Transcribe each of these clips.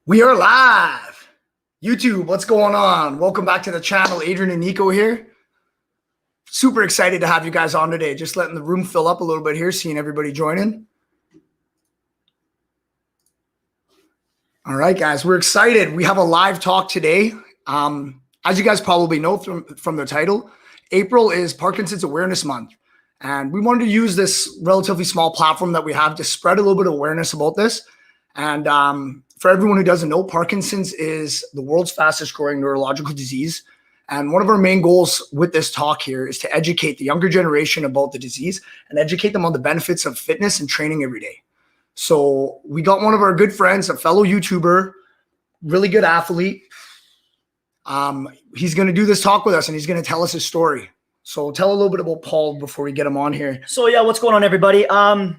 We are live. YouTube, what's going on? Welcome back to the channel. Adrian and Nico here. Super excited to have you guys on today. Just letting the room fill up a little bit here, seeing everybody joining. All right, guys, we're excited. We have a live talk today. As you guys probably know from the title, April is Parkinson's Awareness Month. And we wanted to use this relatively small platform that we have to spread a little bit of awareness about this. And for everyone who doesn't know, Parkinson's is the world's fastest growing neurological disease. And one of our main goals with this talk here is to educate the younger generation about the disease and educate them on the benefits of fitness and training every day. So we got one of our good friends, a fellow YouTuber, really good athlete. He's going to do this talk with us and he's going to tell us his story. So tell a little bit about Paul before we get him on here. So yeah, what's going on, everybody?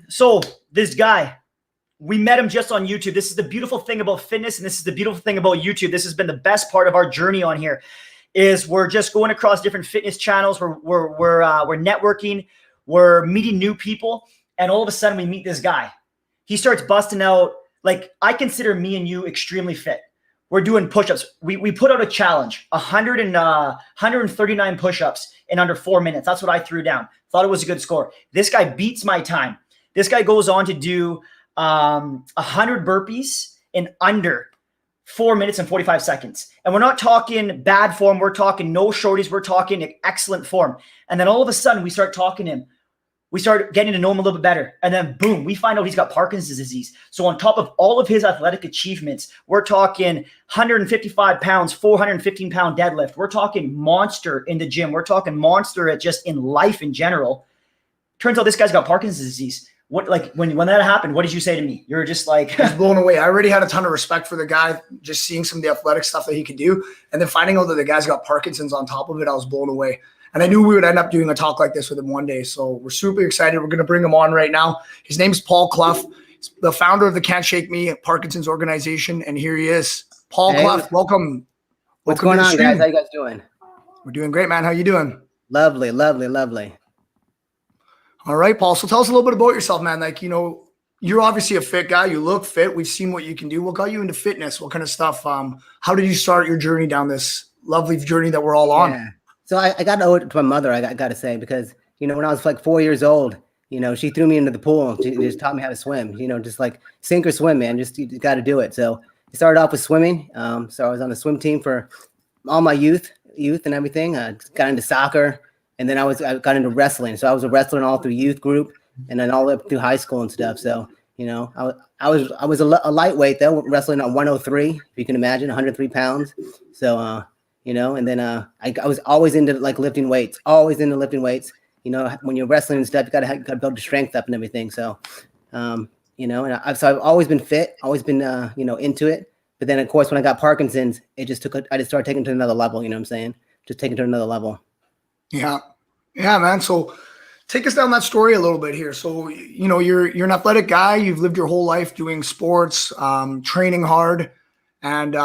So this guy, we met him just on YouTube. This is the beautiful thing about fitness, and this is the beautiful thing about YouTube. This has been the best part of our journey on here. Is we're just going across different fitness channels. We're networking. We're meeting new people, and all of a sudden we meet this guy. He starts busting out. Like, I consider me and you extremely fit. We're doing push-ups. We put out a challenge, 139 push-ups in under 4 minutes. That's what I threw down. Thought it was a good score. This guy beats my time. This guy goes on to do 100 burpees in under 4 minutes and 45 seconds. And we're not talking bad form. We're talking no shorties. We're talking excellent form. And then all of a sudden we start talking to him. We start getting to know him a little bit better. And then boom, we find out he's got Parkinson's disease. So on top of all of his athletic achievements, we're talking 155 pounds, 415 pound deadlift. We're talking monster in the gym. We're talking monster at just in life in general. Turns out this guy's got Parkinson's disease. What, like, when that happened, what did you say to me? You were just like, I was blown away. I already had a ton of respect for the guy, just seeing some of the athletic stuff that he could do. And then finding out that the guy's got Parkinson's on top of it, I was blown away. And I knew we would end up doing a talk like this with him one day. So we're super excited. We're going to bring him on right now. His name's Paul Cluff. He's the founder of the Can't Shake Me Parkinson's organization. And here he is. Paul Cluff, welcome. What's going on, guys? How you guys doing? We're doing great, man. How you doing? Lovely, lovely, lovely. All right, Paul. So tell us a little bit about yourself, man. Like, you know, you're obviously a fit guy. You look fit. We've seen what you can do. What got you into fitness? What kind of stuff? How did you start your journey down this lovely journey that we're all on? Yeah. So I got to owe it to my mother, I got to say, because, you know, when I was like 4 years old, you know, she threw me into the pool. She just taught me how to swim, you know, just like sink or swim, man. Just, you got to do it. So I started off with swimming. So I was on the swim team for all my youth and everything. I got into soccer. And then I got into wrestling. So I was a wrestler all through youth group and then all the way up through high school and stuff. So, you know, I was a lightweight though, wrestling at 103, if you can imagine, 103 pounds. So, you know, and then I was always into like lifting weights, You know, when you're wrestling and stuff, you got to build your strength up and everything. So, you know, and I've always been fit, always been, you know, into it. But then of course, when I got Parkinson's, I just started taking it to another level. You know what I'm saying? Just taking it to another level. Yeah. Yeah, man. So take us down that story a little bit here. So, you know, you're an athletic guy. You've lived your whole life doing sports, training hard. And,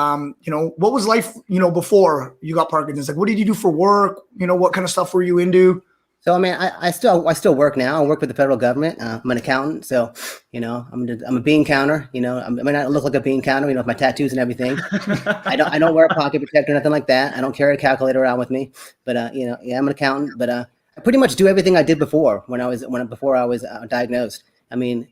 you know, what was life, you know, before you got Parkinson's? Like, what did you do for work? You know, what kind of stuff were you into? So, I mean, I still work now. I work with the federal government. I'm an accountant. So, you know, I'm a bean counter. You know, I mean, I look like a bean counter, you know, with my tattoos and everything. I don't wear a pocket protector, nothing like that. I don't carry a calculator around with me. But, you know, yeah, I'm an accountant. But I pretty much do everything I did before before I was diagnosed. I mean,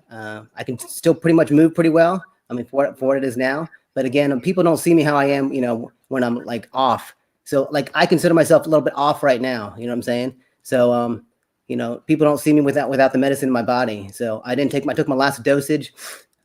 I can still pretty much move pretty well. I mean, for what it is now. But again, people don't see me how I am, you know, when I'm like off. So like I consider myself a little bit off right now. You know what I'm saying? So, you know, people don't see me without the medicine in my body. So I took my last dosage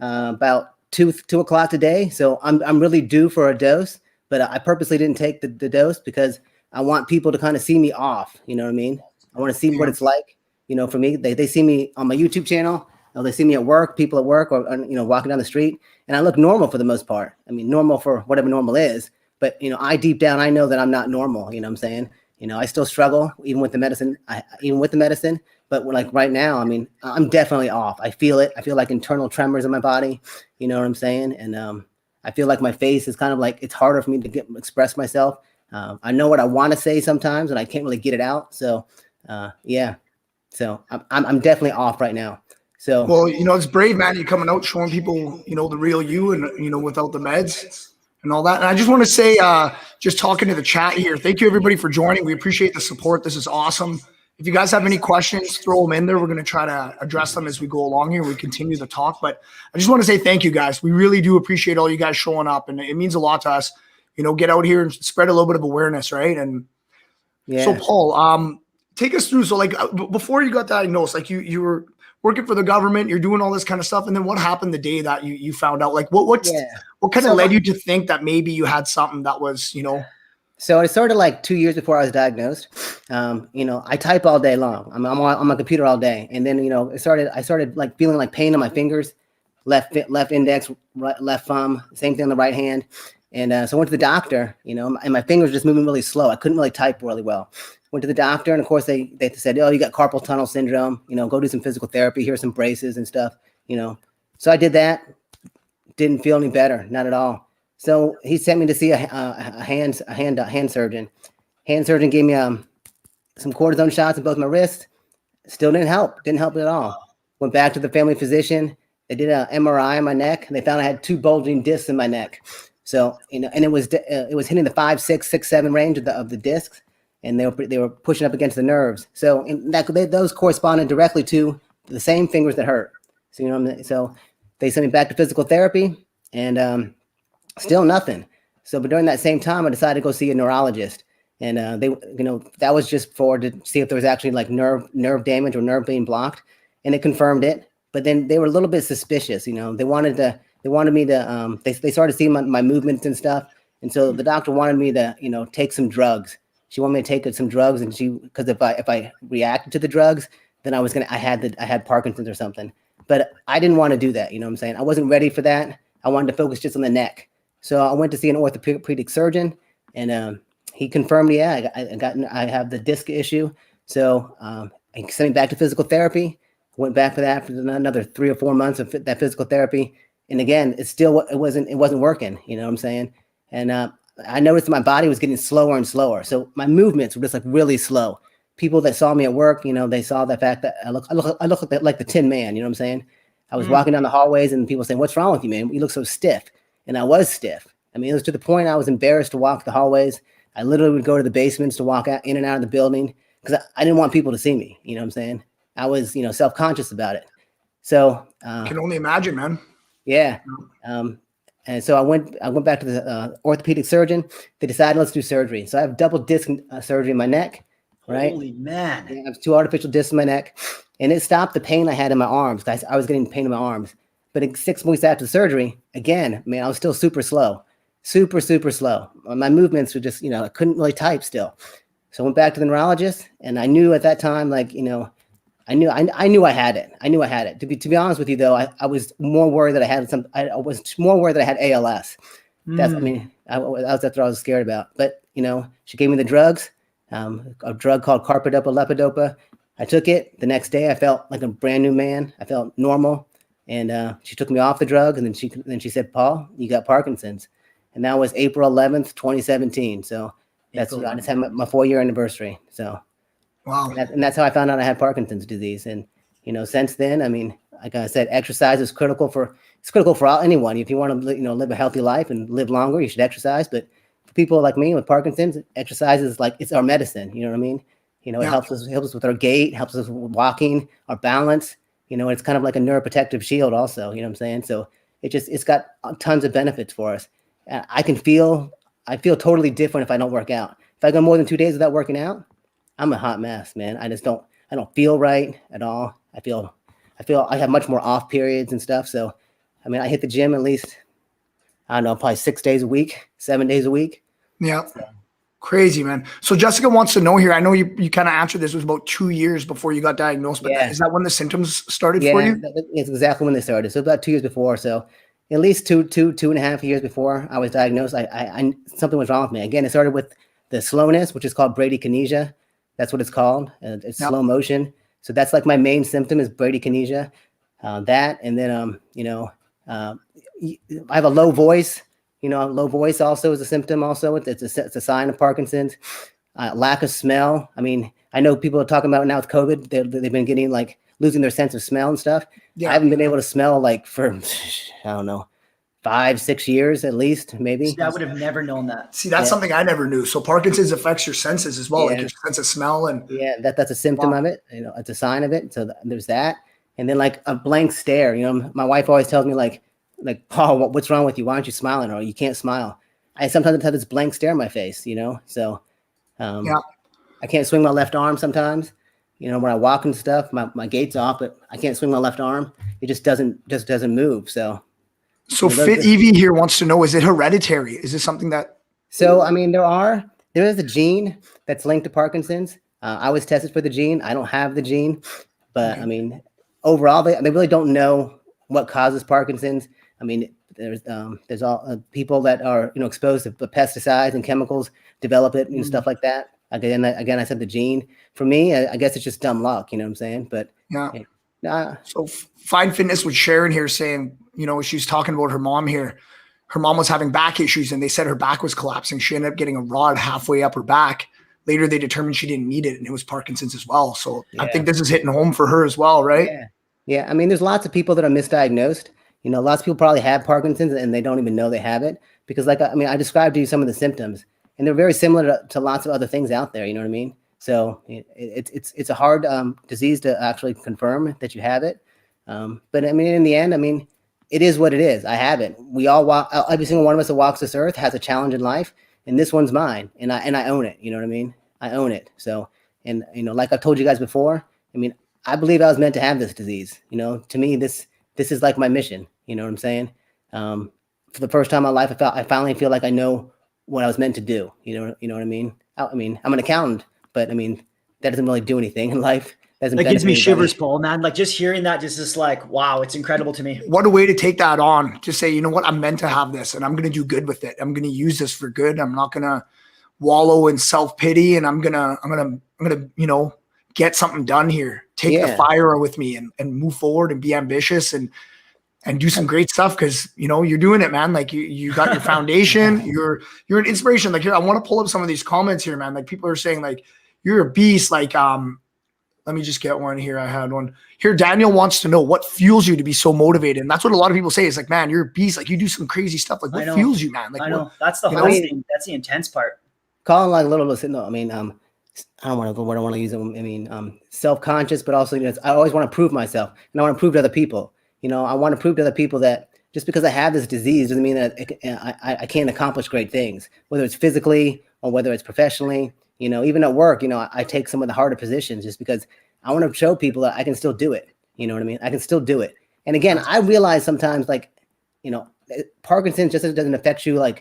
about 2 o'clock today. So I'm really due for a dose, but I purposely didn't take the dose because I want people to kind of see me off. You know what I mean? I want to see what it's like, you know, for me. They see me on my YouTube channel. Or they see me at work, people at work, or, you know, walking down the street, and I look normal for the most part. I mean, normal for whatever normal is, but, you know, deep down, I know that I'm not normal. You know what I'm saying? You know, I still struggle even with the medicine, but like right now, I mean, I'm definitely off. I feel it. I feel like internal tremors in my body. You know what I'm saying? And I feel like my face is kind of like, it's harder for me to express myself. I know what I want to say sometimes, and I can't really get it out. So, yeah. So I'm definitely off right now. So, Well, it's brave, man. You coming out showing people, the real you and, without the meds and all that. And I just want to say, just talking to the chat here, thank you everybody for joining. We appreciate the support. This is awesome. If you guys have any questions, throw them in there. We're going to try to address them as we go along here. We continue the talk, but I just want to say thank you guys. We really do appreciate all you guys showing up, and it means a lot to us. Get out here and spread a little bit of awareness, right? And so, Paul, take us through. So, like, before you got diagnosed, like you were working for the government, you're doing all this kind of stuff, and then what happened the day that you found out? Like, what kind of led you to think that maybe you had something that was, So it started like 2 years before I was diagnosed. I type all day long. I'm on my computer all day, and then I started like feeling like pain on my fingers, left index, left thumb, same thing on the right hand. And so I went to the doctor, and my fingers were just moving really slow. I couldn't really type really well. Went to the doctor, and of course they said, oh, you got carpal tunnel syndrome. Go do some physical therapy. Here's some braces and stuff. So I did that. Didn't feel any better, not at all. So he sent me to see a hand surgeon. Hand surgeon gave me some cortisone shots in both my wrists. Still didn't help. Didn't help at all. Went back to the family physician. They did an MRI on my neck, and they found I had 2 bulging discs in my neck. So and it was hitting the 5, 6, 6, 7 range of the discs, and they were pushing up against the nerves. So those corresponded directly to the same fingers that hurt. So so they sent me back to physical therapy, and still nothing. So, but during that same time, I decided to go see a neurologist, and that was just to see if there was actually like nerve damage or nerve being blocked, and it confirmed it. But then they were a little bit suspicious. They wanted me to. They started seeing my movements and stuff, and so the doctor wanted me to take some drugs. She wanted me to take some drugs, and because if I reacted to the drugs, then I had Parkinson's or something. But I didn't want to do that. You know what I'm saying? I wasn't ready for that. I wanted to focus just on the neck. So I went to see an orthopedic surgeon, and he confirmed, I have the disc issue. So he sent me back to physical therapy. Went back for that for another 3 or 4 months of that physical therapy. And again, it wasn't working. You know what I'm saying? And I noticed my body was getting slower and slower. So my movements were just like really slow. People that saw me at work, they saw the fact that I look like the Tin Man. You know what I'm saying? I was walking down the hallways, and people saying, "What's wrong with you, man? You look so stiff." And I was stiff. I mean, it was to the point I was embarrassed to walk the hallways. I literally would go to the basements to walk out in and out of the building because I didn't want people to see me. You know what I'm saying? I was, self-conscious about it. So I can only imagine, man. Yeah. And so I went back to the orthopedic surgeon. They decided, let's do surgery. So I have double disc surgery in my neck. Right? Holy man. Yeah, I have 2 artificial discs in my neck, and it stopped the pain I had in my arms. I was getting pain in my arms. But 6 weeks after the surgery, again, man, I was still super slow. Super, super slow. My movements were just, I couldn't really type still. So I went back to the neurologist, and I knew at that time, like, I knew I had it. I knew I had it. To be honest with you, though, I was more worried that I was more worried that I had ALS. That's what I was scared about. But, she gave me the drugs, a drug called carbidopa levodopa. I took it. The next day, I felt like a brand new man. I felt normal. And she took me off the drug, and then she said, "Paul, you got Parkinson's." And that was April 11th, 2017. So I just had my 4-year anniversary. So wow, and that's how I found out I had Parkinson's disease. And since then, I mean, like I said, exercise is critical for anyone. If you want to live a healthy life and live longer, you should exercise. But for people like me with Parkinson's, exercise is like it's our medicine. You know what I mean? It helps us with our gait, helps us with walking, our balance. It's kind of like a neuroprotective shield also, you know what I'm saying? So it's got tons of benefits for us. I feel totally different if I don't work out. If I go more than 2 days without working out, I'm a hot mess, man. I don't feel right at all. I have much more off periods and stuff. So, I mean, I hit the gym at least, I don't know, probably 6 days a week, 7 days a week. Yeah. So. Crazy, man. So Jessica wants to know here. I know you kind of answered this. It was about 2 years before you got diagnosed, but is that when the symptoms started for you? It's exactly when they started. So about 2 years before. So at least two and a half years before I was diagnosed, I something was wrong with me. Again, it started with the slowness, which is called bradykinesia. That's what it's called. It's slow motion. So that's like my main symptom is bradykinesia. That, and then I have a low voice. Low voice also is a symptom. Also, it's a sign of Parkinson's. Lack of smell. I mean, I know people are talking about it now with COVID. They've been getting like losing their sense of smell and stuff. Yeah. I haven't been able to smell like for, I don't know, 5-6 years at least, maybe. See, I would have never known that. See, that's something I never knew. So Parkinson's affects your senses as well, like Yeah. your sense of smell. And Yeah, that's a symptom of it. You know, it's a sign of it. So there's that. And then like a blank stare. You know, my wife always tells me like Paul, what's wrong with you? Why aren't you smiling? Or you can't smile. I sometimes have this blank stare on my face. You know, so yeah. I can't swing my left arm sometimes. You know, when I walk and stuff, my gait's off, but I can't swing my left arm. It just doesn't move. So Fit Evie here wants to know: is it hereditary? Is this something that? So I mean, there is a gene that's linked to Parkinson's. I was tested for the gene. I don't have the gene, but I mean, overall, they really don't know what causes Parkinson's. I mean, there's all people that are exposed to pesticides and chemicals develop it and stuff like that. Again, I said the gene. For me, I guess it's just dumb luck. You know what I'm saying? But yeah. So Fine Fitness with Sharon here saying, she's talking about her mom here. Her mom was having back issues and they said her back was collapsing. She ended up getting a rod halfway up her back. Later, they determined she didn't need it and it was Parkinson's as well. So I think this is hitting home for her as well, right? Yeah. I mean, there's lots of people that are misdiagnosed. Lots of people probably have Parkinson's and they don't even know they have it because I described to you some of the symptoms and they're very similar to lots of other things out there. You know what I mean? So it's a hard disease to actually confirm that you have it. But I mean, in the end, it is what it is. I have it. We all walk. Every single one of us that walks this earth has a challenge in life, and this one's mine, and I own it. You know what I mean? I own it. So, and like I've told you guys before, I believe I was meant to have this disease. To me, this is like my mission. You know what I'm saying? For the first time in my life, I finally feel like I know what I was meant to do. You know what I mean? I'm an accountant, but that doesn't really do anything in life. That gives me shivers, Paul, man. Like just hearing that just is like, wow, it's incredible to me. What a way to take that on. Just say, you know what, I'm meant to have this and I'm going to do good with it. I'm going to use this for good. I'm not going to wallow in self-pity and I'm going to, get something done here. Take the fire with me and move forward and be ambitious and do some great stuff. Cause you're doing it, man. Like you got your foundation, you're an inspiration. Like here, I want to pull up some of these comments here, man. Like people are saying like, you're a beast. Like, let me just get one here. I had one here. Daniel wants to know what fuels you to be so motivated. And that's what a lot of people say. It's like, man, you're a beast. Like you do some crazy stuff. Like what fuels you, man? Like I know that's the hardest thing. That's the intense part. Calling like a little bit. No, I don't want to go where I want to use it. Self-conscious, but also, I always want to prove myself and I want to prove to other people. I want to prove to other people that just because I have this disease doesn't mean that I can't accomplish great things, whether it's physically or whether it's professionally. Even at work, I take some of the harder positions just because I want to show people that I can still do it. You know what I mean? I can still do it. And again, I realize sometimes Parkinson's just doesn't affect you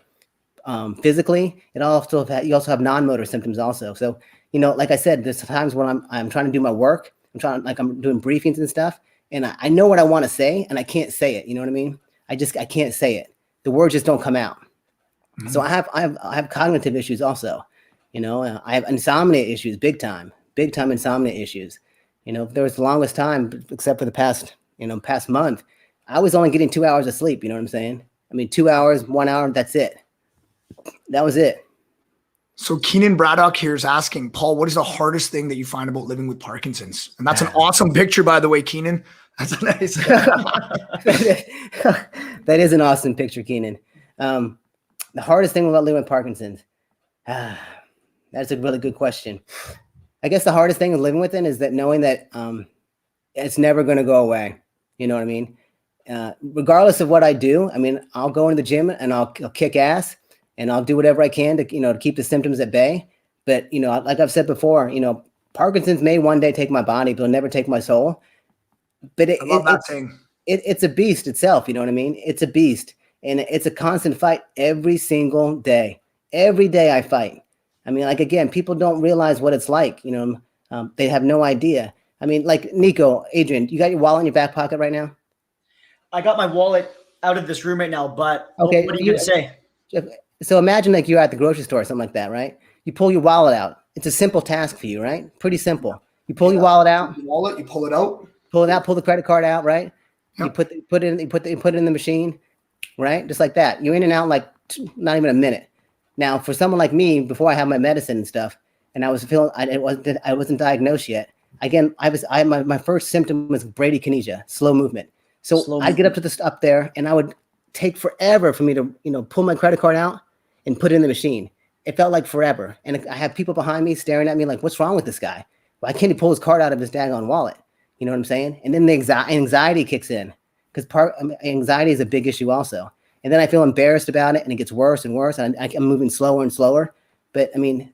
physically. You also have non-motor symptoms also. So, like I said, there's times when I'm trying to do my work. I'm doing briefings and stuff. And I know what I want to say and I can't say it. You know what I mean? I can't say it. The words just don't come out. Mm-hmm. So I have cognitive issues also. I have insomnia issues, big time insomnia issues. There was the longest time, except for the past month, I was only getting 2 hours of sleep. You know what I'm saying? 2 hours, 1 hour, that's it. That was it. So Keenan Braddock here is asking, Paul, what is the hardest thing that you find about living with Parkinson's? And that's an awesome picture, by the way, Keenan. That's nice. That is an awesome picture, Keenan. The hardest thing about living with Parkinson's. That's a really good question. I guess the hardest thing of living with it is that knowing that it's never going to go away. You know what I mean? Regardless of what I do, I'll go into the gym and I'll kick ass and I'll do whatever I can to, to keep the symptoms at bay. But, like I've said before, Parkinson's may one day take my body, but it'll never take my soul. But I love that thing. It's a beast itself. You know what I mean? It's a beast and it's a constant fight every single day. Every day I fight. Again, people don't realize what it's like, they have no idea. Like Nico, Adrian, you got your wallet in your back pocket right now? I got my wallet out of this room right now, but okay, what are you going to say? So imagine you're at the grocery store or something like that, right? You pull your wallet out. It's a simple task for you, right? Pretty simple. You pull your wallet out. You pull it out. Pull it out, pull the credit card out, right? Yep. You put it in the machine, right? Just like that. You're in and out not even a minute. Now, for someone like me, before I had my medicine and stuff, and I wasn't diagnosed yet, My first symptom was bradykinesia, slow movement. So I'd get up there and I would take forever for me to, pull my credit card out and put it in the machine. It felt like forever. And I have people behind me staring at me like, what's wrong with this guy? Why can't he pull his card out of his daggone wallet? You know what I'm saying? And then the anxiety kicks in because anxiety is a big issue also. And then I feel embarrassed about it and it gets worse and worse. And I'm moving slower and slower. But I mean,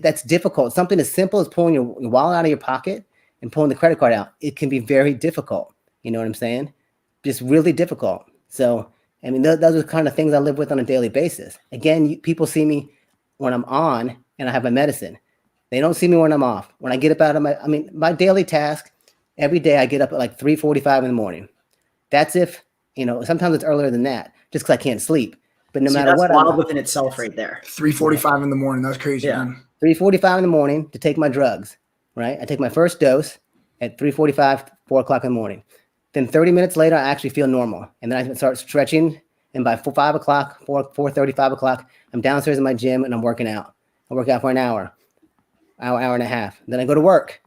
that's difficult. Something as simple as pulling your wallet out of your pocket and pulling the credit card out, it can be very difficult. You know what I'm saying? Just really difficult. So, I mean, those are the kind of things I live with on a daily basis. Again, people see me when I'm on and I have my medicine. They don't see me when I'm off. When I get up out of my daily task, every day I get up at like 3:45 in the morning. That's if, sometimes it's earlier than that, just because I can't sleep. But no matter what, wild within itself right there. 3:45 in the morning. That's crazy, man. 3:45 in the morning to take my drugs, right? I take my first dose at 3:45, 4 o'clock in the morning. Then 30 minutes later, I actually feel normal. And then I start stretching. And by 5 o'clock, 4:30, 5 o'clock, I'm downstairs in my gym and I'm working out. I work out for an hour and a half. Then I go to work.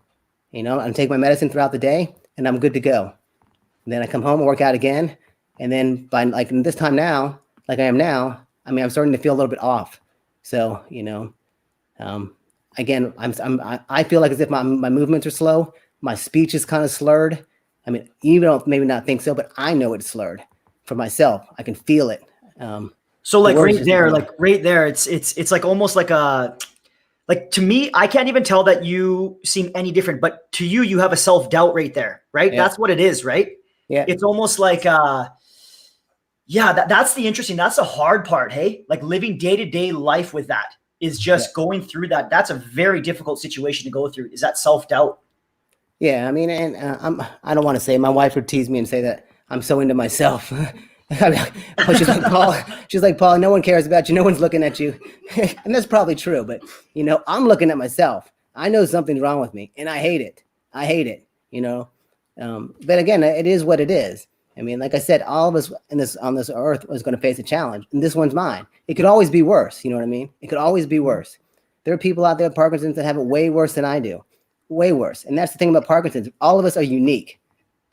I take my medicine throughout the day and I'm good to go. And then I come home and work out again. And then by like this time now, like I am now, I'm starting to feel a little bit off. So, again, I feel like as if my movements are slow. My speech is kind of slurred. I mean, even though maybe not think so, but I know it's slurred for myself. I can feel it. So like right there, it's like almost like to me, I can't even tell that you seem any different, but to you, you have a self-doubt right there, right? Yeah. That's what it is, right? Yeah. It's almost like, that's the hard part. Hey, like living day-to-day life with that is just going through that. That's a very difficult situation to go through. Is that self-doubt? Yeah. I mean, and I don't want to say, my wife would tease me and say that I'm so into myself. She's like, Paul, no one cares about you. No one's looking at you. And that's probably true. But, I'm looking at myself. I know something's wrong with me and I hate it. But again, it is what it is. I mean, like I said, all of us on this earth is going to face a challenge, and this one's mine. It could always be worse. You know what I mean? It could always be worse. There are people out there with Parkinson's that have it way worse than I do, way worse. And that's the thing about Parkinson's. All of us are unique.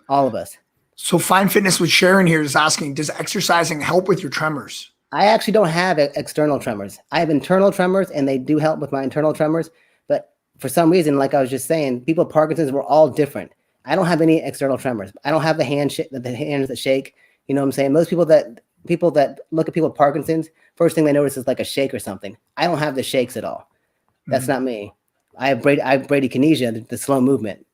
All of us. So Fine Fitness with Sharon here is asking, does exercising help with your tremors? I actually don't have external tremors. I have internal tremors, and they do help with my internal tremors. But for some reason, like I was just saying, people with Parkinson's, we're all different. I don't have any external tremors. I don't have the hands that shake. You know what I'm saying? Most people that look at people with Parkinson's, first thing they notice is like a shake or something. I don't have the shakes at all. That's not me. I have bradykinesia, the slow movement.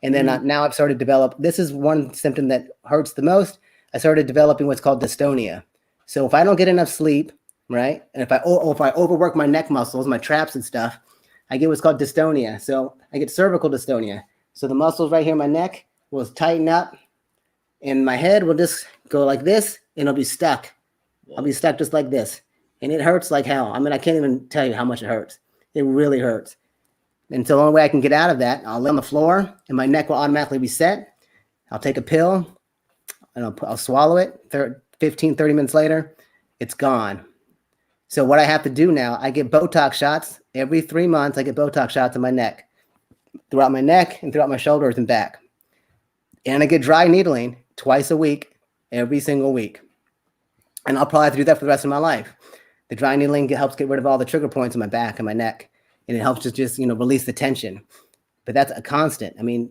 And then now I've started to develop, this is one symptom that hurts the most. I started developing what's called dystonia. So if I don't get enough sleep, right? And if I overwork my neck muscles, my traps and stuff, I get what's called dystonia. So I get cervical dystonia. So the muscles right here in my neck will tighten up and my head will just go like this and I'll be stuck. I'll be stuck just like this. And it hurts like hell. I mean, I can't even tell you how much it hurts. It really hurts. And so the only way I can get out of that, I'll lay on the floor and my neck will automatically reset. I'll take a pill and I'll swallow it. 15, 30 minutes later, it's gone. So what I have to do now, I get Botox shots. Every 3 months, I get Botox shots in my neck, throughout my neck and throughout my shoulders and back. And I get dry needling twice a week, every single week. And I'll probably have to do that for the rest of my life. The dry needling helps get rid of all the trigger points in my back and my neck. And it helps to just, release the tension. But that's a constant. I mean,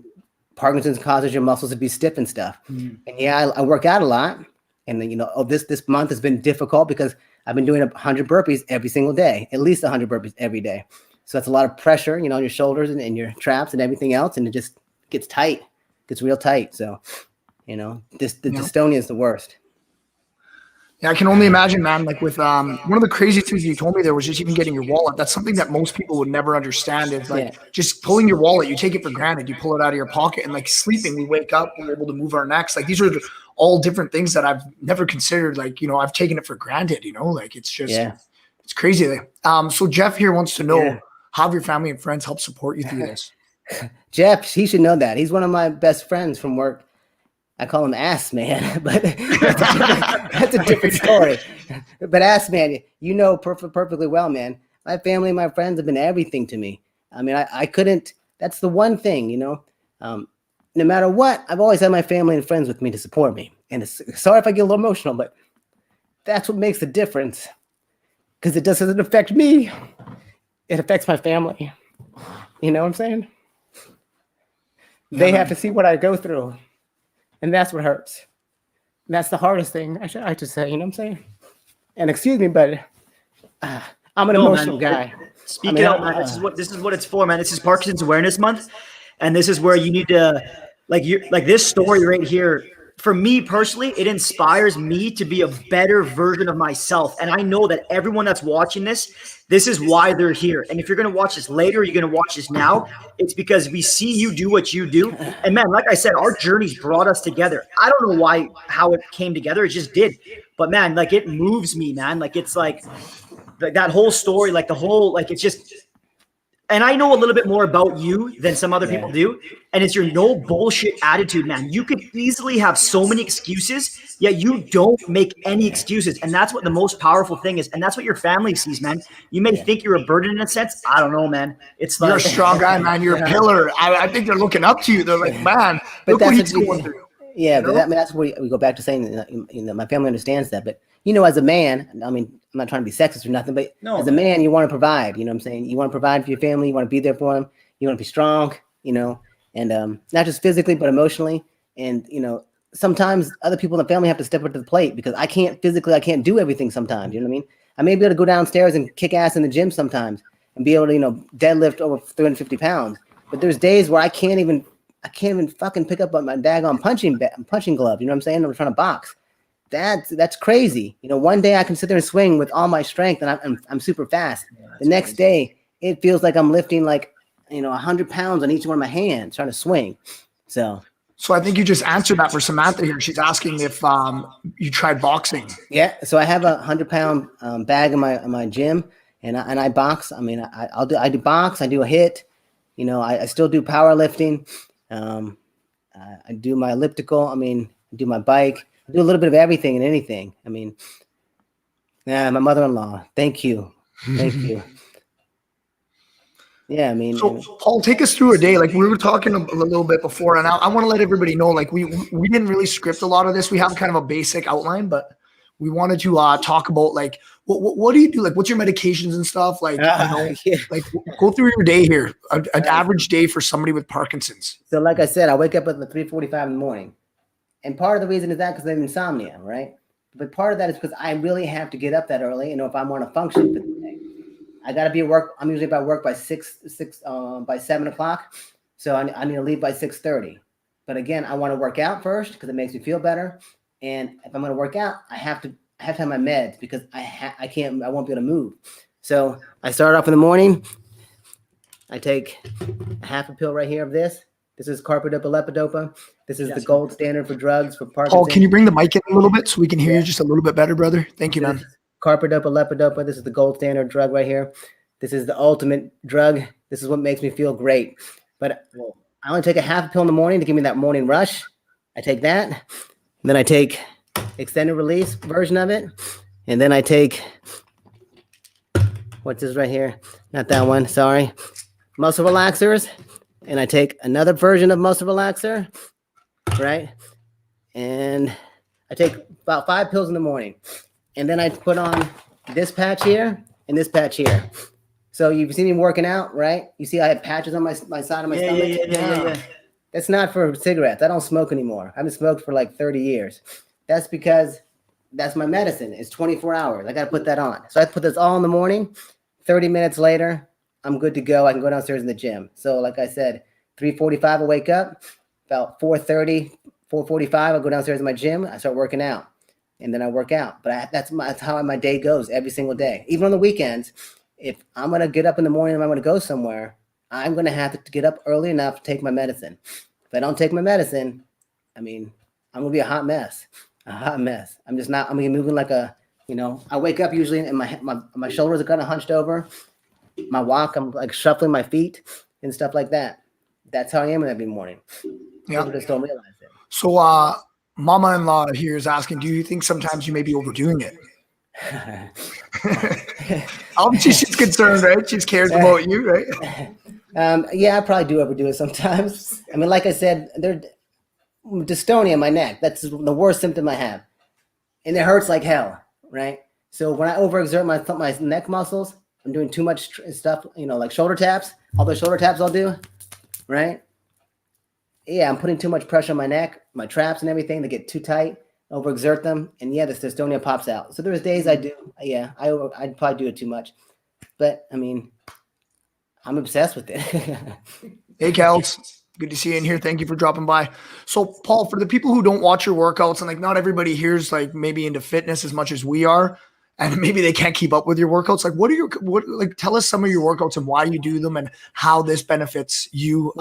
Parkinson's causes your muscles to be stiff and stuff. And yeah, I work out a lot. And then, this month has been difficult because I've been doing 100 burpees every single day, at least 100 burpees every day. So that's a lot of pressure, on your shoulders and your traps and everything else. And it just gets tight, gets real tight. So, dystonia is the worst. Yeah, I can only imagine, man, like with one of the crazy things you told me there was just even getting your wallet. That's something that most people would never understand is like just pulling your wallet. You take it for granted. You pull it out of your pocket and like sleeping, we wake up, we're able to move our necks. Like these are all different things that I've never considered. Like, I've taken it for granted, like it's just, it's crazy. So Jeff here wants to know, how have your family and friends help support you through this? Jeff, he should know that. He's one of my best friends from work. I call him Ass Man, but that's a different story. But Ass Man, perfectly well, man. My family and my friends have been everything to me. I mean, I couldn't, that's the one thing, No matter what, I've always had my family and friends with me to support me. And sorry if I get a little emotional, but that's what makes the difference. Because it doesn't affect me. It affects my family. You know what I'm saying? They have to see what I go through. And that's what hurts. And that's the hardest thing I should say, you know what I'm saying? And excuse me, but I'm an emotional guy. Speak it out, man. This is what it's for, man. This is Parkinson's Awareness Month, and this is where you need to, like this story right here. For me personally, it inspires me to be a better version of myself, and I know that everyone that's watching this is why they're here. And if you're gonna watch this later, you're gonna watch this now. It's because we see you do what you do, and man, like I said, our journeys brought us together. I don't know how it came together. It just did. But man, like it moves me, man. Like it's like that whole story, like the whole, like it's just, and I know a little bit more about you than some other people do. And it's your no bullshit attitude, man. You could easily have so many excuses, yet you don't make any excuses. And that's what the most powerful thing is. And that's what your family sees, man. You may think you're a burden in a sense. I don't know, man. It's like, you're a strong guy, man. You're a pillar. I think they're looking up to you. They're like, man, look what he's going through. Yeah, but that's where we go back to saying that, you know, my family understands that. But, you know, as a man, I mean, I'm not trying to be sexist or nothing, but as a man, you want to provide, you know what I'm saying? You want to provide for your family. You want to be there for them. You want to be strong, you know, and not just physically, but emotionally. And, you know, sometimes other people in the family have to step up to the plate because I can't do everything sometimes. You know what I mean? I may be able to go downstairs and kick ass in the gym sometimes and be able to, you know, deadlift over 350 pounds. But there's days where I can't even fucking pick up my daggone punching glove. You know what I'm saying? I'm trying to box. That's crazy. You know, one day I can sit there and swing with all my strength and I'm super fast. The next day it feels like I'm lifting like, you know, 100 pounds on each one of my hands trying to swing. So I think you just answered that for Samantha here. She's asking if you tried boxing. Yeah. So I have a 100-pound bag in my gym and I box. I mean, I do box. I do a hit. You know, I still do powerlifting. I do my elliptical. I mean, I do my bike. I do a little bit of everything and anything. I mean, yeah, my mother-in-law. Thank you. Yeah, I mean. So, Paul, take us through a day. Like we were talking a little bit before, and I want to let everybody know, like we didn't really script a lot of this. We have kind of a basic outline, but we wanted to talk about like what do you do? Like, what's your medications and stuff? Like, like go through your day here, an average day for somebody with Parkinson's. So, like I said, I wake up at 3:45 in the morning, and part of the reason is that because I have insomnia, right? But part of that is because I really have to get up that early, you know, if I want to function for the day. I got to be at work. I'm usually about work by 7 o'clock. So I need to leave by 6:30. But again, I want to work out first because it makes me feel better. And if I'm going to work out, I have to have my meds because I won't be able to move. So I start off in the morning. I take a half a pill right here of this. This is carbidopa-levodopa. This is the gold standard for drugs for Parkinson's. Paul, can you bring the mic in a little bit so we can hear you just a little bit better, brother? Thank you, man. Carbidopa-levodopa. This is the gold standard drug right here. This is the ultimate drug. This is what makes me feel great. But I only take a half a pill in the morning to give me that morning rush. I take that. And then I take extended release version of it. And then I take, what's this right here? Not that one, sorry. Muscle relaxers. And I take another version of muscle relaxer, right? And I take about 5 pills in the morning. And then I put on this patch here and this patch here. So you've seen me working out, right? You see I have patches on my side of my stomach. Yeah. That's not for cigarettes. I don't smoke anymore. I haven't smoked for like 30 years. That's because that's my medicine. It's 24 hours. I got to put that on. So I put this all in the morning. 30 minutes later, I'm good to go. I can go downstairs in the gym. So like I said, 3:45, I wake up. About 4:30, 4:45, I go downstairs in my gym. I start working out. And then I work out. But that's how my day goes every single day. Even on the weekends, if I'm going to get up in the morning and I'm going to go somewhere, I'm going to have to get up early enough to take my medicine. If I don't take my medicine, I mean, I'm going to be a hot mess. I'm just not, I'm going to be moving like a, you know, I wake up usually and my shoulders are kind of hunched over. My walk, I'm like shuffling my feet and stuff like that. That's how I am every morning. Yeah. People just don't realize it. So, mama-in-law here is asking, do you think sometimes you may be overdoing it? Obviously, she's concerned, right? She cares about you, right? Yeah, I probably do overdo it sometimes. I mean, like I said, there's dystonia in my neck. That's the worst symptom I have, and it hurts like hell, right? So when I overexert my neck muscles, I'm doing too much stuff, like shoulder taps. All those shoulder taps I'll do, right? Yeah, I'm putting too much pressure on my neck, my traps and everything. They get too tight, overexert them, and yeah, this dystonia pops out. So there's days I do, yeah, I'd probably do it too much, but I mean, I'm obsessed with it. Hey, Kels. Good to see you in here. Thank you for dropping by. So, Paul, for the people who don't watch your workouts, and like not everybody here's like maybe into fitness as much as we are, and maybe they can't keep up with your workouts. Like, tell us some of your workouts and why you do them and how this benefits you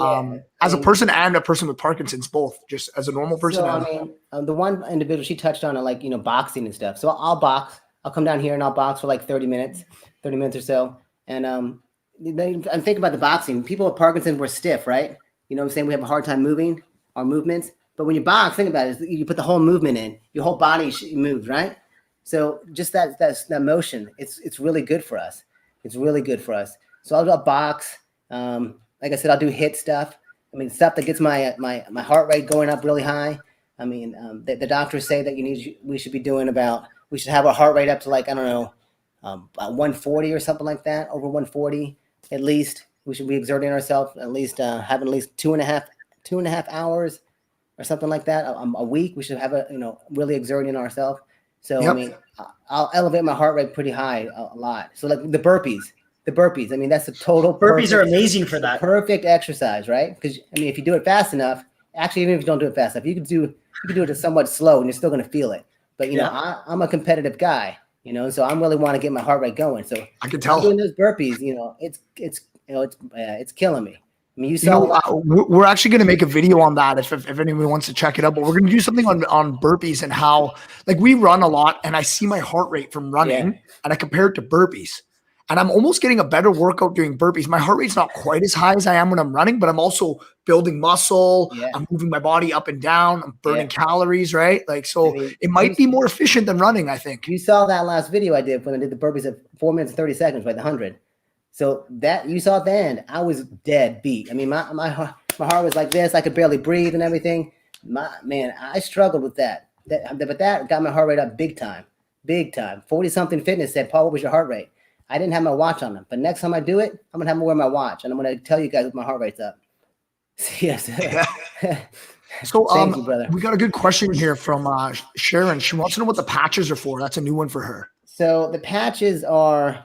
as a person and a person with Parkinson's, both just as a normal person. So, I mean, the one individual she touched on, like, boxing and stuff. So I'll box. I'll come down here and I'll box for like 30 minutes or so. And I'm thinking about the boxing. People with Parkinson's were stiff, right? You know what I'm saying? We have a hard time moving our movements. But when you box, think about it, you put the whole movement in. Your whole body moves, right? So just that motion, it's really good for us. It's really good for us. So I'll do a box. Like I said, I'll do HIIT stuff. I mean, stuff that gets my heart rate going up really high. I mean, the doctors say that we should have our heart rate up to like, I don't know, 140 or something like that, over 140 at least. We should be exerting ourselves at least, having at least 2.5 hours or something like that a week. We should have really exerting ourselves. So, yep. I mean, I'll elevate my heart rate pretty high a lot. So like the burpees, I mean, that's a total burpees are amazing for that. Perfect exercise, right? Because I mean, if you do it fast enough, actually, even if you don't do it fast enough, you can do it somewhat slow and you're still going to feel it. But, I'm a competitive guy, so I really want to get my heart rate going. So I can tell doing those burpees, it's killing me. I mean, we're actually going to make a video on that if anyone wants to check it out. But we're going to do something on burpees and how, like, we run a lot, and I see my heart rate from running, and I compare it to burpees, and I'm almost getting a better workout doing burpees. My heart rate's not quite as high as I am when I'm running, but I'm also building muscle. Yeah. I'm moving my body up and down. I'm burning calories, right? Like, so I mean, it might be more efficient than running, I think. You saw that last video I did when I did the burpees at 4 minutes and 30 seconds, right? The 100. So that you saw at the end, I was dead beat. I mean, my heart was like this. I could barely breathe and everything. Man, I struggled with that. But that got my heart rate up big time. 40-something Fitness said, Paul, what was your heart rate? I didn't have my watch on them. But next time I do it, I'm going to have to wear my watch. And I'm going to tell you guys if my heart rate's up. Yes. So thank you, brother. We got a good question here from Sharon. She wants to know what the patches are for. That's a new one for her. So the patches are...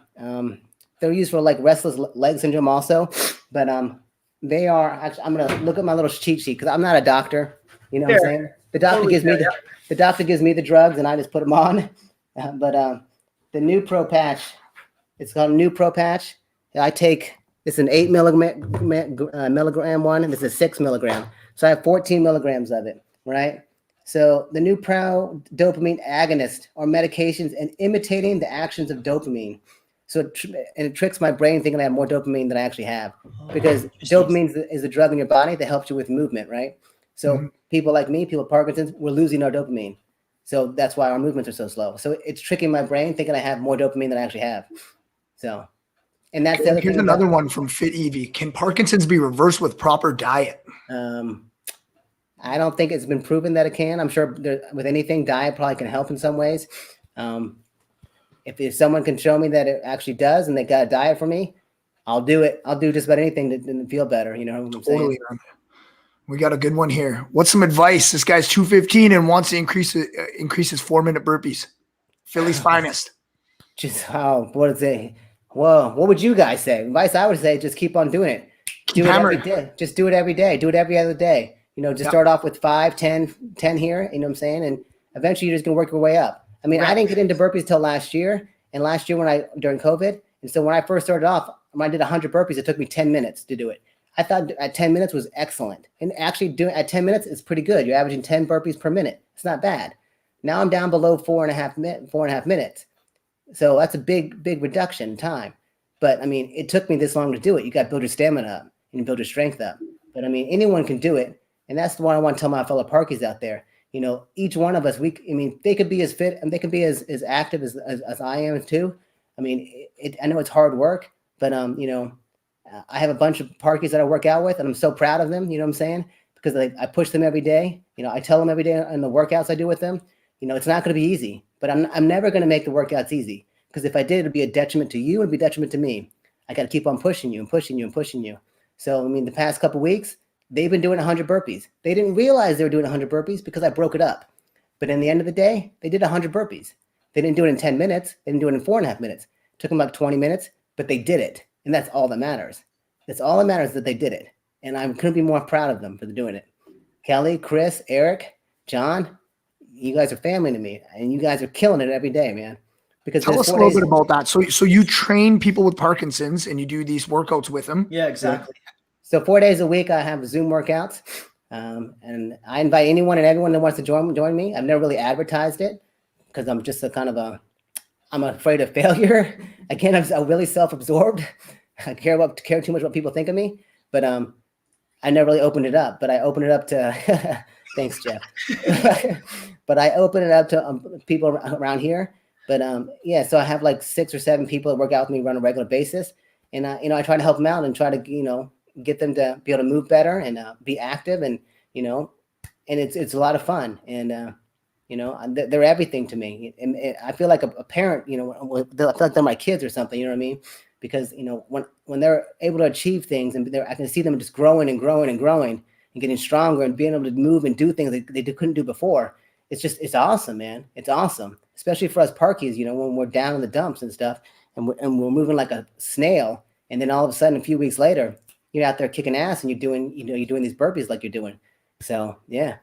they're used for like restless leg syndrome also, but they are actually, I'm going to look at my little cheat sheet because I'm not a doctor. You know what I'm saying? The doctor gives me the drugs and I just put them on. But the new Pro patch, it's called a new Pro patch. I take, it's an 8 milligram one, and this is 6 milligram. So I have 14 milligrams of it, right? So the new Pro dopamine agonist are medications and imitating the actions of dopamine. So it tricks my brain thinking I have more dopamine than I actually have, because dopamine is the drug in your body that helps you with movement, right? So people like me, people with Parkinson's, we're losing our dopamine. So that's why our movements are so slow. So it's tricking my brain thinking I have more dopamine than I actually have. So, and that's the other thing. Here's another one from Fit Evie. Can Parkinson's be reversed with proper diet? I don't think it's been proven that it can. I'm sure with anything, diet probably can help in some ways. If someone can show me that it actually does and they got a diet for me, I'll do it. I'll do just about anything to feel better. You know what I'm saying? Totally. We got a good one here. What's some advice? This guy's 215 and wants to increase his 4-minute burpees. Philly's finest. Just what is it? Whoa, what would you guys say? Advice I would say, just keep on doing it. Do it every day. Just do it every day. Do it every other day. Just start off with 5, 10 here. You know what I'm saying? And eventually you're just going to work your way up. I mean, I didn't get into burpees till last year. And last year during COVID. And so when I first started off, when I did 100 burpees, it took me 10 minutes to do it. I thought at 10 minutes was excellent. And actually doing at 10 minutes is pretty good. You're averaging 10 burpees per minute. It's not bad. Now I'm down below 4.5 minutes. So that's a big reduction in time. But I mean, it took me this long to do it. You got to build your stamina up and you build your strength up. But I mean, anyone can do it. And that's the one I want to tell my fellow Parkies out there. Each one of us, they could be as fit and they can be as active as I am too. I mean, I know it's hard work, but I have a bunch of parkies that I work out with, and I'm so proud of them. You know what I'm saying? Because I push them every day. You know, I tell them every day in the workouts I do with them, you know, it's not going to be easy, but I'm never going to make the workouts easy, because if I did, it'd be a detriment to you, it'd be a detriment to me. I got to keep on pushing you and pushing you and pushing you. So, I mean, the past couple of weeks, they've been doing 100 burpees. They didn't realize they were doing 100 burpees because I broke it up. But in the end of the day, they did 100 burpees. They didn't do it in 10 minutes. They didn't do it in 4.5 minutes. It took them like 20 minutes, but they did it. And that's all that matters. That's all that matters, that they did it. And I couldn't be more proud of them for doing it. Kelly, Chris, Eric, John, you guys are family to me, and you guys are killing it every day, man. Because tell us a little bit about that. So you train people with Parkinson's and you do these workouts with them. Yeah, exactly. So 4 days a week, I have Zoom workouts, and I invite anyone and everyone that wants to join me. I've never really advertised it because I'm just I'm afraid of failure. Again, I'm really self-absorbed. I care too much what people think of me, but I never really opened it up. But I opened it up to thanks, Jeff. But I open it up to people around here. But yeah, so I have like 6 or 7 people that work out with me on a regular basis, and I try to help them out and try to get them to be able to move better and be active, and and it's a lot of fun, and they're everything to me. And I feel like a parent, I feel like they're my kids or something, you know what I mean? Because when they're able to achieve things, and I can see them just growing and growing and growing and getting stronger and being able to move and do things they couldn't do before. It's awesome, man. It's awesome, especially for us parkies, when we're down in the dumps and stuff, and we're moving like a snail, and then all of a sudden, a few weeks later, you're out there kicking ass and you're doing these burpees like you're doing. So yeah.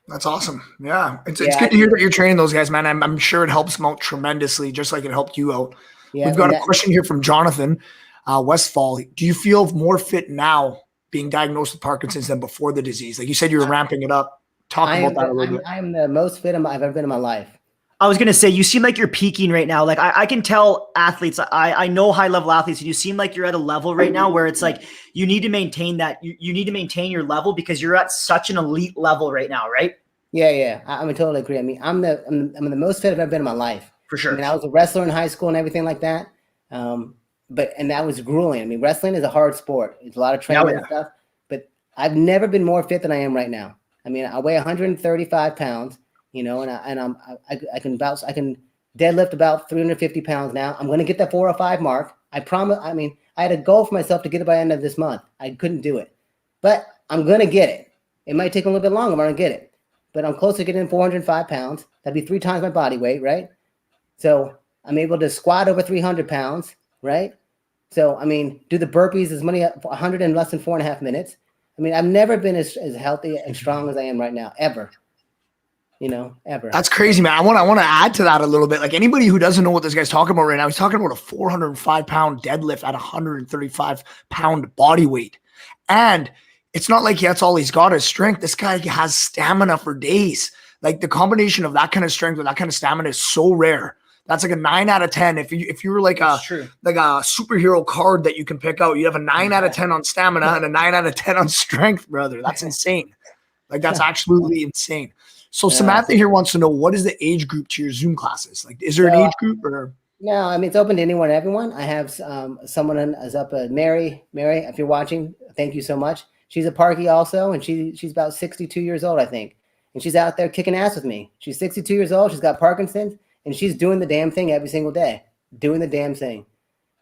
That's awesome. Yeah. It's good to hear that you're training those guys, man. I'm sure it helps them out tremendously, just like it helped you out. Yeah, we've got a question here from Jonathan Westfall. Do you feel more fit now being diagnosed with Parkinson's than before the disease? Like you said, you were ramping it up. Talk about that a little bit. I am the most fit I've ever been in my life. I was going to say, you seem like you're peaking right now. Like I can tell athletes, I know high level athletes, and you seem like you're at a level right now where it's like, you need to maintain that. You need to maintain your level because you're at such an elite level right now. Right. Yeah. I totally agree. I mean, I'm the most fit I've ever been in my life. For sure. I mean, I was a wrestler in high school and everything like that. But that was grueling. I mean, wrestling is a hard sport. It's a lot of training and stuff, but I've never been more fit than I am right now. I mean, I weigh 135 pounds, and I can deadlift about 350 pounds now. I'm going to get that 405 mark. I promise. I mean, I had a goal for myself to get it by the end of this month. I couldn't do it, but I'm going to get it. It might take a little bit longer, but I'm going to get it. But I'm close to getting 405 pounds. That'd be 3 times my body weight, right? So I'm able to squat over 300 pounds, right? So, I mean, do the burpees as many 100 in less than 4.5 minutes. I mean, I've never been as healthy and strong as I am right now, ever. Ever. That's crazy, man. I want to add to that a little bit. Like anybody who doesn't know what this guy's talking about right now, he's talking about a 405-pound deadlift at 135-pound body weight. And it's not like that's all he's got is strength. This guy has stamina for days. Like the combination of that kind of strength with that kind of stamina is so rare. That's like a 9 out of 10. If you were like a superhero card that you can pick out, you have a 9 out of 10 on stamina and a 9 out of 10 on strength, brother. That's insane. Like that's absolutely insane. So Samantha here wants to know, what is the age group to your Zoom classes? Like, is there an age group or? No, I mean, it's open to anyone and everyone. I have someone is up at Mary, if you're watching, thank you so much. She's a parkie also, and she's about 62 years old, I think. And she's out there kicking ass with me. She's 62 years old. She's got Parkinson's. And she's doing the damn thing every single day, doing the damn thing.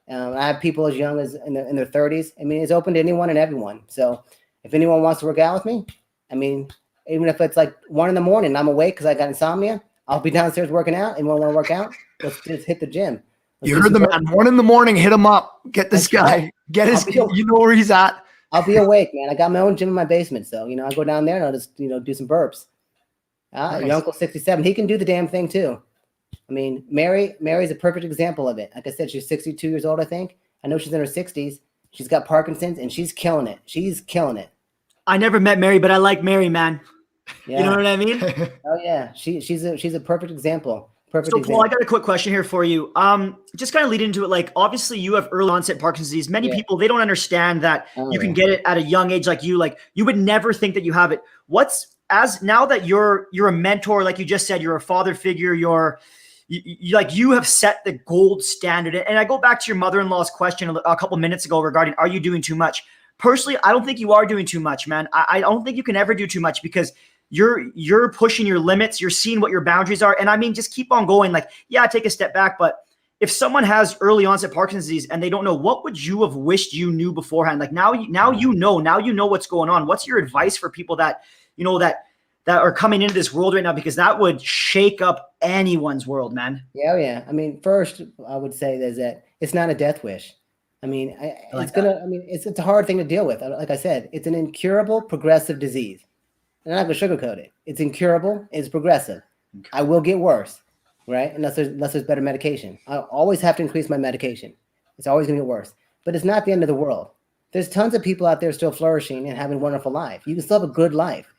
I have people as young as in their 30s. I mean, it's open to anyone and everyone. So if anyone wants to work out with me, I mean, even if it's like 1 in the morning and I'm awake because I got insomnia, I'll be downstairs working out. Anyone want to work out? Let's just hit the gym. You heard the man. 1 in the morning, hit him up. Get this guy. Get his. You know where he's at. I'll be awake, man. I got my own gym in my basement, so I go down there and I'll just do some burps. Nice. Your uncle's 67. He can do the damn thing too. I mean, Mary's a perfect example of it. Like I said, she's 62 years old, I think. I know she's in her 60s. She's got Parkinson's, and she's killing it. She's killing it. I never met Mary, but I like Mary, man. Yeah. You know what I mean? Oh yeah, she's a perfect example. So Paul, I got a quick question here for you. Just kind of lead into it. Like, obviously, you have early onset Parkinson's disease. Many people, they don't understand that you can get it at a young age, like you. Like, you would never think that you have it. Now that you're a mentor, like you just said, you're a father figure, you're you have set the gold standard. And I go back to your mother-in-law's question a couple minutes ago regarding, are you doing too much? Personally, I don't think you are doing too much, man. I don't think you can ever do too much, because you're pushing your limits. You're seeing what your boundaries are. And I mean, just keep on going. Like, yeah, take a step back. But if someone has early onset Parkinson's disease and they don't know, what would you have wished you knew beforehand? Like now you know what's going on. What's your advice for people that, you know, that are coming into this world right now? Because that would shake up anyone's world, man. Yeah. I mean, first I would say is that it's not a death wish. I mean, it's a hard thing to deal with. Like I said, it's an incurable progressive disease. I'm not going to sugarcoat it. It's incurable. It's progressive. Okay. I will get worse, right? Unless there's better medication. I always have to increase my medication. It's always going to get worse. But it's not the end of the world. There's tons of people out there still flourishing and having a wonderful life. You can still have a good life.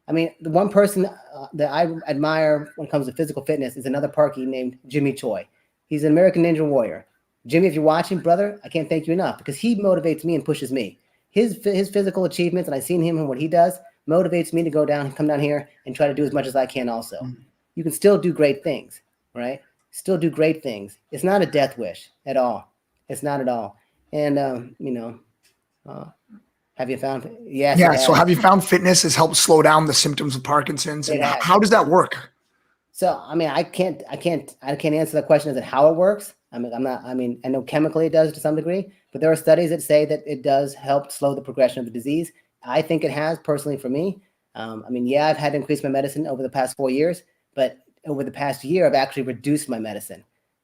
I mean, the one person that I admire when it comes to physical fitness is another Parky named Jimmy Choi. He's an American Ninja Warrior. Jimmy, if you're watching, brother, I can't thank you enough, because he motivates me and pushes me. His physical achievements, and I've seen him and what he does, motivates me to come down here and try to do as much as I can also. Mm-hmm. You can still do great things, right? Still do great things. It's not a death wish at all. It's not at all. And, have you found? Yes. Yeah. So have you found fitness has helped slow down the symptoms of Parkinson's? And how does that work? So, I mean, I can't answer that question as to how it works. I know chemically it does to some degree, but there are studies that say that it does help slow the progression of the disease. I think it has, personally, for me. I've had to increase my medicine over the past 4 years, but over the past year, I've actually reduced my medicine.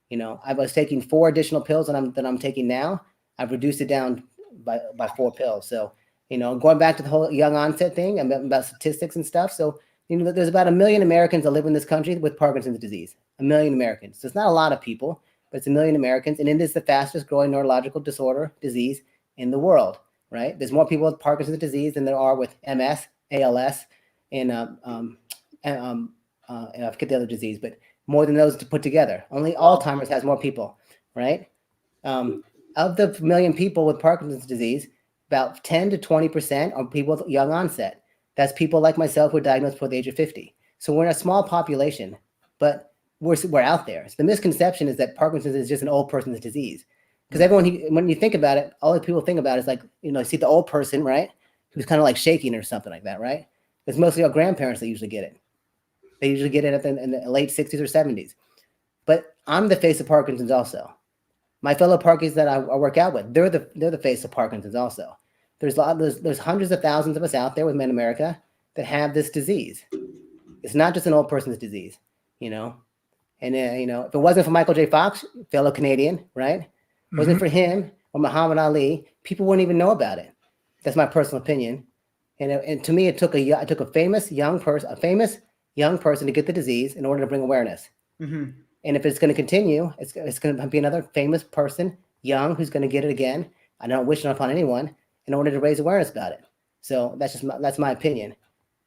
You know, I was taking 4 additional pills that I'm taking now. I've reduced it down by 4 pills. So, you know, going back to the whole young onset thing, about statistics and stuff. So, you know, there's about 1 million Americans that live in this country with Parkinson's disease. 1 million Americans. So it's not a lot of people, but it's 1 million Americans, and it is the fastest growing neurological disease in the world, right? There's more people with Parkinson's disease than there are with MS, ALS, and I forget the other disease, but more than those to put together. Only Alzheimer's has more people, right? Of the 1 million people with Parkinson's disease, about 10 to 20% are people with young onset. That's people like myself who are diagnosed before the age of 50. So we're in a small population, but we're out there. So the misconception is that Parkinson's is just an old person's disease. Because when you think about it, all the people think about is like, you know, see the old person, right? Who's kind of like shaking or something like that, right? It's mostly our grandparents that usually get it. They usually get it in the late 60s or 70s. But I'm the face of Parkinson's also. My fellow Parkies that I work out with, they're the face of Parkinson's also. There's hundreds of thousands of us out there with Men America that have this disease. It's not just an old person's disease, you know. And you know, if it wasn't for Michael J. Fox, fellow Canadian, right? If it wasn't for him or Muhammad Ali, people wouldn't even know about it. That's my personal opinion. And to me, it took a famous young person to get the disease in order to bring awareness. Mm-hmm. And if it's going to continue, it's going to be another famous person, young, who's going to get it again. I don't wish it upon anyone, in order to raise awareness about it. So that's my opinion.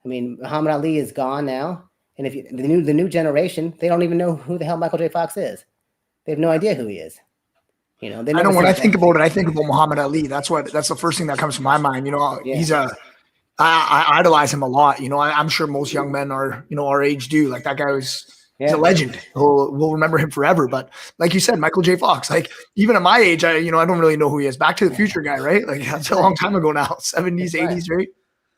I mean, Muhammad Ali is gone now, and if the new generation, they don't even know who the hell Michael J. Fox is. They have no idea who he is. You know, I know when I think about it, I think about Muhammad Ali. That's the first thing that comes to my mind. You know, I idolize him a lot. You know, I'm sure most young men are, you know, our age do. Like that guy he's a legend. We'll remember him forever. But like you said, Michael J. Fox, like even at my age, I don't really know who he is. Back to the Future guy, right? Like that's a long time ago now, 70s, 80s, right?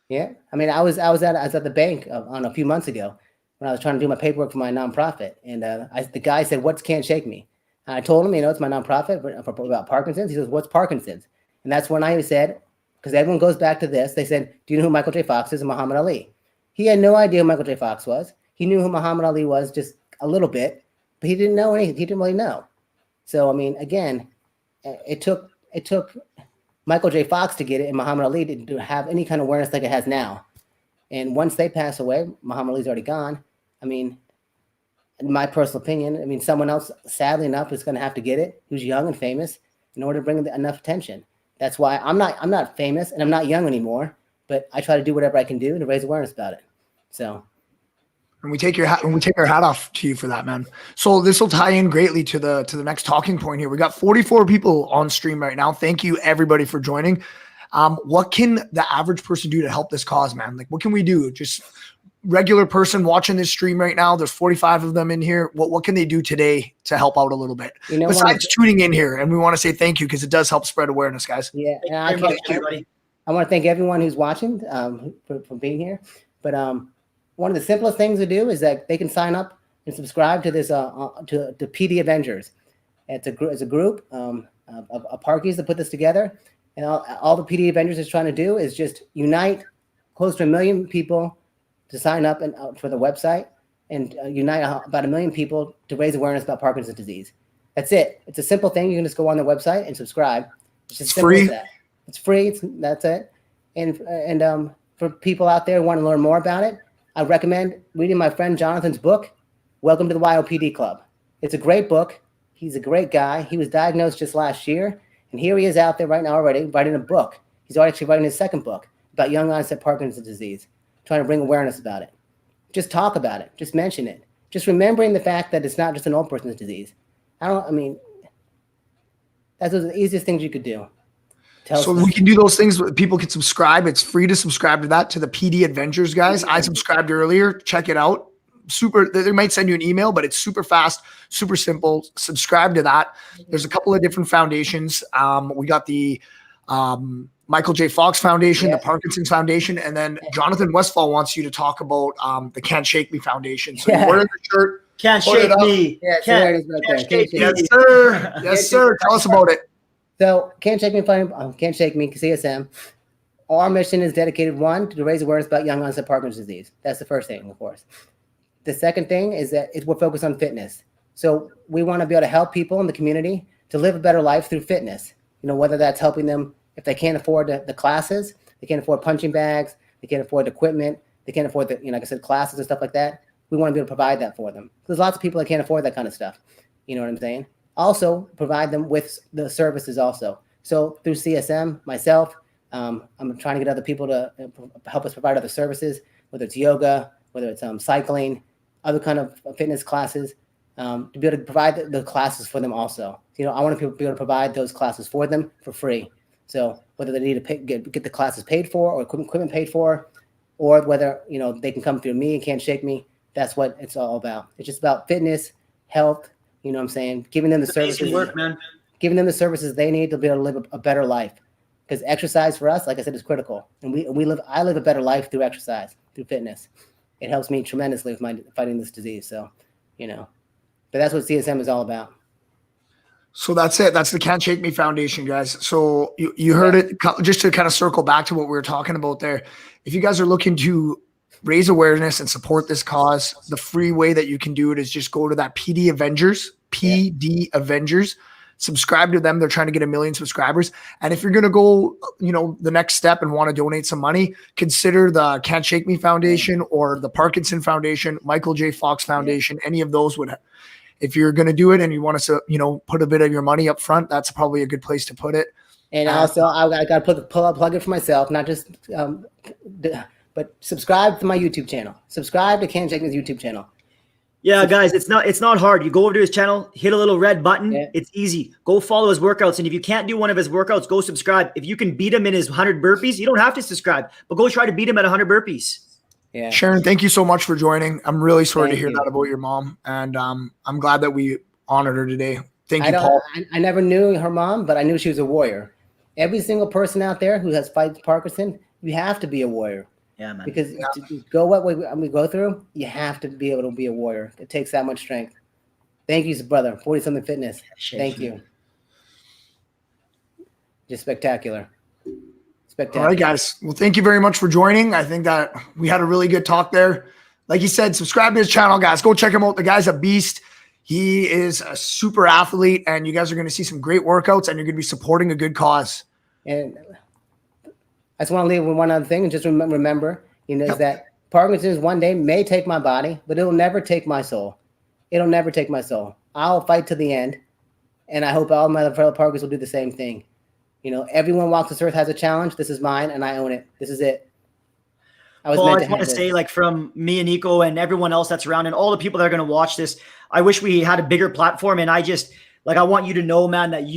Yeah. I mean, I was at the bank a few months ago when I was trying to do my paperwork for my nonprofit. And the guy said, "What can't shake me?" And I told him, you know, it's my nonprofit about Parkinson's. He says, "What's Parkinson's?" And that's when I said, because everyone goes back to this, they said, "Do you know who Michael J. Fox is and Muhammad Ali?" He had no idea who Michael J. Fox was. He knew who Muhammad Ali was just a little bit, but he didn't know anything. He didn't really know. So, I mean, again, it took Michael J. Fox to get it and Muhammad Ali to have any kind of awareness like it has now. And once they pass away, Muhammad Ali's already gone. I mean, in my personal opinion, I mean, someone else, sadly enough, is going to have to get it, who's young and famous, in order to bring enough attention. That's why I'm not famous and I'm not young anymore, but I try to do whatever I can do to raise awareness about it. So, and we take our hat off to you for that, man. So this will tie in greatly to the next talking point here. We got 44 people on stream right now. Thank you everybody for joining. What can the average person do to help this cause, man? Like, what can we do? Just regular person watching this stream right now, there's 45 of them in here. What can they do today to help out a little bit? You know, besides tuning in here, and we want to say thank you because it does help spread awareness, guys. Yeah, and I want to thank everyone who's watching for being here. But one of the simplest things to do is that they can sign up and subscribe to this to PD Avengers. It's a group of Parkies that put this together, and all the PD Avengers is trying to do is just unite close to 1 million people to sign up and for the website, and unite about 1 million people to raise awareness about Parkinson's disease. That's it. It's a simple thing. You can just go on the website and subscribe. It's free. It's free. That's it. And for people out there who want to learn more about it, I recommend reading my friend Jonathan's book, Welcome to the YOPD Club. It's a great book. He's a great guy. He was diagnosed just last year, and here he is out there right now already writing a book. He's actually writing his second book about young onset Parkinson's disease, trying to bring awareness about it. Just talk about it. Just mention it. Just remembering the fact that it's not just an old person's disease. That's one of the easiest things you could do. So we can do those things. People can subscribe. It's free to subscribe to that, to the PD Adventures, guys. I subscribed earlier. Check it out. Super. They might send you an email, but it's super fast, super simple. Subscribe to that. There's a couple of different foundations. We got the Michael J. Fox Foundation, the Parkinson's Foundation, and then Jonathan Westfall wants you to talk about the Can't Shake Me Foundation. So you're wearing the shirt. Can't shake me. Yeah, Can't shake me. Yes, sir. Yes, sir. Tell us about it. So Can't Shake Me, Can't Shake Me, CSM. Our mission is dedicated, one, to raise awareness about young onset Parkinson's disease. That's the first thing, of course. The second thing is that we're focused on fitness. So we want to be able to help people in the community to live a better life through fitness. Whether that's helping them if they can't afford the classes, they can't afford punching bags, they can't afford the equipment, they can't afford the, like I said, classes and stuff like that. We want to be able to provide that for them. There's lots of people that can't afford that kind of stuff. You know what I'm saying? Also, provide them with the services also. So through CSM, myself, I'm trying to get other people to help us provide other services, whether it's yoga, whether it's cycling, other kind of fitness classes, to be able to provide the classes for them also. I want to be able to provide those classes for them for free. So whether they need to get the classes paid for or equipment paid for, or whether they can come through me and Can't Shake Me, that's what it's all about. It's just about fitness, health. You know what I'm saying? Giving them the services. Work, man. Giving them the services they need to be able to live a better life. Because exercise for us, like I said, is critical, and I live a better life through exercise, through fitness. It helps me tremendously with my fighting this disease. So, but that's what CSM is all about. So that's it. That's the Can't Shake Me Foundation, guys. So you heard it. Just to kind of circle back to what we were talking about there. If you guys are looking to raise awareness and support this cause, the free way that you can do it is just go to that PD Avengers, Avengers, subscribe to them. They're trying to get 1 million subscribers. And if you're going to go, the next step and want to donate some money, consider the Can't Shake Me Foundation or the Parkinson Foundation, Michael J. Fox Foundation. Any of those would, if you're going to do it and you want to, put a bit of your money up front, that's probably a good place to put it. And also, I got to plug it for myself, not just, but subscribe to my YouTube channel. Subscribe to Can't Shake Me's YouTube channel. Yeah, guys, it's not hard. You go over to his channel, hit a little red button. Yeah. It's easy. Go follow his workouts. And if you can't do one of his workouts, go subscribe. If you can beat him in his 100 burpees, you don't have to subscribe, but go try to beat him at 100 burpees. Yeah. Sharon, thank you so much for joining. I'm really sorry to hear that about your mom. And I'm glad that we honored her today. Thank you, Paul. I never knew her mom, but I knew she was a warrior. Every single person out there who has fights Parkinson, you have to be a warrior. Yeah, man. Because to go what we go through, you have to be able to be a warrior. It takes that much strength. Thank you, brother. 40-something fitness. Thank you. Just spectacular. All right, guys. Well, thank you very much for joining. I think that we had a really good talk there. Like he said, subscribe to his channel, guys. Go check him out. The guy's a beast. He is a super athlete, and you guys are going to see some great workouts, and you're going to be supporting a good cause. And I just want to leave with one other thing, and just remember, is that Parkinson's one day may take my body, but it'll never take my soul. It'll never take my soul. I'll fight to the end, and I hope all my fellow Parkinsons will do the same thing. Everyone walks this earth has a challenge. This is mine, and I own it. This is it. I just want to say, from me and Nico and everyone else that's around and all the people that are going to watch this, I wish we had a bigger platform. And I want you to know, man, that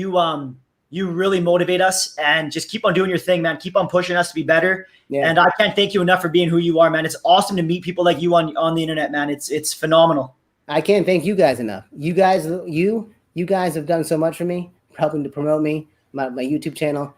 You really motivate us, and just keep on doing your thing, man. Keep on pushing us to be better. Yeah. And I can't thank you enough for being who you are, man. It's awesome to meet people like you on the internet, man. It's phenomenal. I can't thank you guys enough. You guys have done so much for me, helping to promote me, my YouTube channel.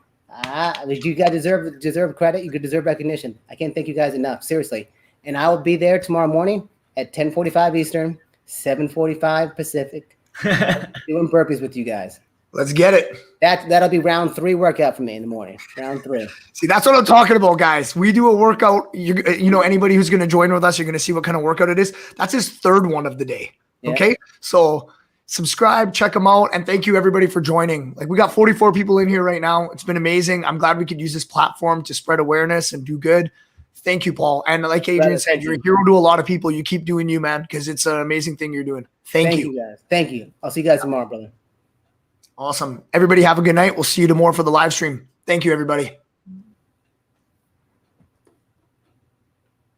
You guys deserve credit. You could deserve recognition. I can't thank you guys enough, seriously. And I will be there tomorrow morning at 10:45 Eastern, 7:45 Pacific, doing burpees with you guys. Let's get it. That'll be round 3 workout for me in the morning. Round 3. See, that's what I'm talking about, guys. We do a workout. Anybody who's going to join with us, you're going to see what kind of workout it is. That's his 3rd one of the day. Yeah. Okay. So subscribe, check them out. And thank you everybody for joining. Like, we got 44 people in here right now. It's been amazing. I'm glad we could use this platform to spread awareness and do good. Thank you, Paul. And like Adrian said, you're a hero to a lot of people. You keep doing you, man, because it's an amazing thing you're doing. Thank you guys. Thank you. I'll see you guys tomorrow, brother. Awesome. Everybody have a good night. We'll see you tomorrow for the live stream. Thank you, everybody.